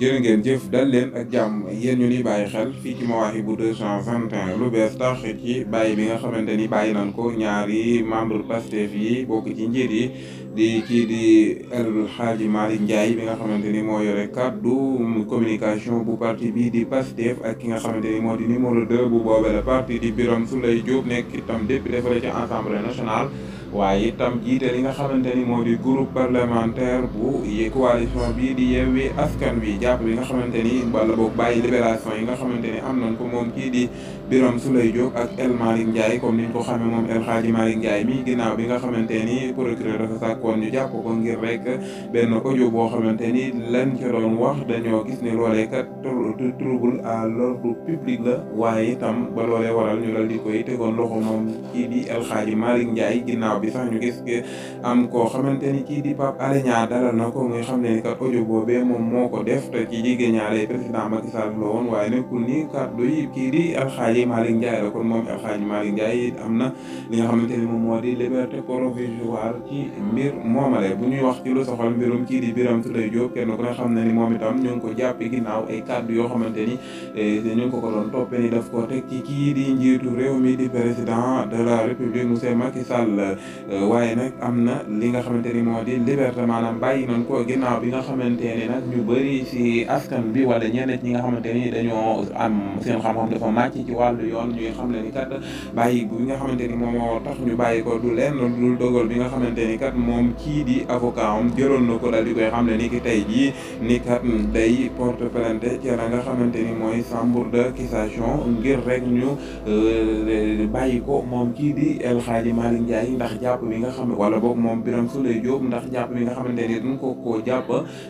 jërë ngeen jëf dal leen ak jàmm yéen ñu ni bàyyi xel fii ci Mawahibou 221 lu bees tax ci bàyyi bi nga xamante ni bàyyi nañ ko ñaari membre Pastef yi bokk ci njiit yi di kii di El Hadji Malick Ndiaye bi nga xamante ni moo yore kaddu communication bu parti bi di Pastef ak ki nga xamante ni moo di numéro 2 bu boobee la parti di Birame Souleye Diop nekk itam député fële ci Assemblée nationale. waaye itam jiite li nga xamante ni moo di groupe parlementaire bu coalition bii di Yewwi Askan Wi jàpp bi nga xamante ni wala boog bàyyi libération yi nga xamante ni am nañ ko moom kii di Birame Souleye Diop ak El Malick Ndiaye comme niñ ko xamee moom El Hadji Malick Ndiaye mi ginnaaw bi nga xamante ni procureur dafa sàkkoon ñu jàpp ko ngir rek benn audio boo xamante ni lan ca doon wax dañoo gis ne loolee kat trouble à l'ordre public la waaye itam ba loolee waral ñu dal di koy tegoon loxo moom kii di El Hadji Malick Ndiaye ginnaaw bi sax ñu gis que am koo xamante ni kii di Pape Alé Niang dalal na ko muy xam ne ni kat audio boobee moom moo ko def te ci jigéen ñaare président Macky Sall la woon waaye nekkul ni kàddu yi kii di El Hadji Malick Ndiaye la kon moom El Hadji Malick Ndiaye am na li nga xamante ni moom moo di liberté provisoire ci mbir moomale bu ñuy wax ci lu soxal mbirum kii di Birame Souleye Diop kenn ku ne xam ne ni moom itam ñu ngi ko jàppe ginnaaw ay kàddu yoo xamante ni ñu ngi ko doon toppee ni daf ko teg ci kii di njiitu réew mi di président de la république monsieur Macky Sall waaye nag am na li nga xamante ni moo di liberté maanaam bàyyi nañ ko ginnaaw bi nga xamante ni nag ñu bëri ci askan bi wala ñeneen ñi nga xamante ni dañoo am seen xam-xam dafa màcc ci wàllu yoon ñuy xam ne ni kat bàyyi bi nga xamante ni moom moo tax ñu bàyyi ko du leen lu dogal bi nga xamante ni kat moom kii di avocat am jëloon na ko daal di koy xam ne ni ki tey jii ni kat day porte plainte ci la nga xamante ni mooy chambre d'accusation ngir rek ñu bàyyi ko moom kii di El Hadji Malick Ndiaye ndax jàpp bi nga xam wala boog moom Birame Souleye Diop ndax jàpp bi nga xamante ni duñ ko koo jàpp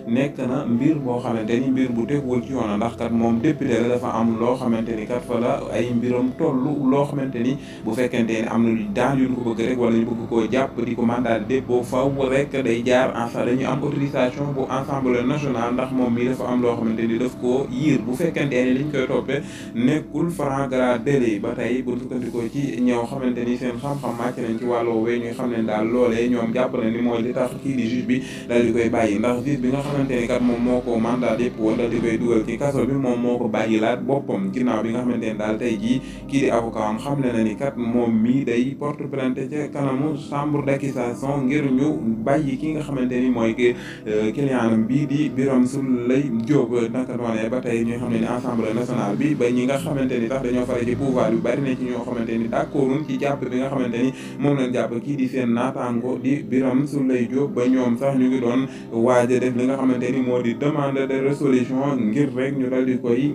nekk na mbir boo xamante ni mbir bu tegwul ci yoon ndax kat moom député la dafa am loo xamante ni kat fa la ay mbiram tollu loo xamante ni bu fekkente ni am na daan yu ñu ko bëgg rek wala ñu bëgg koo jàpp di ko mandat de dépôt faw rek day jaar dañuy am autorisation bu Assemblée nationale ndax moom mii dafa am loo xamante ni daf koo yiir bu fekkente ni liñ koy toppee nekkul flagrant délit ba tey bu sukkandikoo ci ñoo xamante ni seen xam-xam màcc nañ ci wàllu woowee ñuy xam ne daal loolee ñoom jàpp na ni mooy li tax kii di juge bi daal di koy bàyyi ndax juge bi nga xamante ni kat moom moo ko mandat dépôt daal di koy dugal ci kaso bi moom moo ko bàyyi laat boppam ginnaaw bi nga xamante ni daal tey jii kii di avocat am xam ne na ni kat moom mii day porte plainte ca kanamu chambre d'accusation ngir ñu bàyyi ki nga xamante ni mooy client bii di Birame Souleye Diop naka noonee ba tey ñuy xam ne ni Assemblée nationale bi ba ñi nga xamante ni tax dañoo fare ci pouvoir bi bari na ci ñoo xamante ni d'accorduñ ci jàpp bi nga xamante ni moom lañ jàpp kii di seen naataango di Birame Souleye Diop ba ñoom sax ñu ngi doon waaja def li nga xamante ni moo di demande de résolution ngir rek ñu dal di koy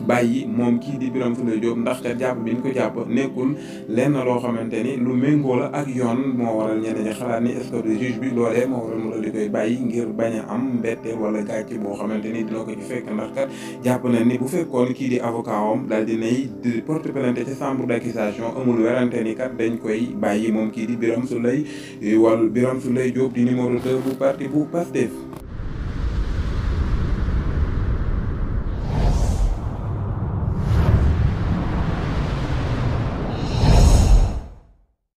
bàyyi moom kii di Birame Souleye Diop ndax kat jàpp bi ñu ko jàpp nekkul lenn loo xamante ni lu méngoo la ak yoon moo waral ñeneen ñi xalaat ni est-ce que juge bi loolee moo waral mu dal di koy bàyyi ngir bañ a am mbetteel wala gàcce boo xamante ni dina ko ci fekk ndax kat jàpp na ni bu fekkoon kii di avocat am daal di nay porte plainte ci chambre d'accusation amul werante ni kat dañ koy bàyyi moom kii di Birame Souleye Diop di numéro 2 bu parti bu Pastef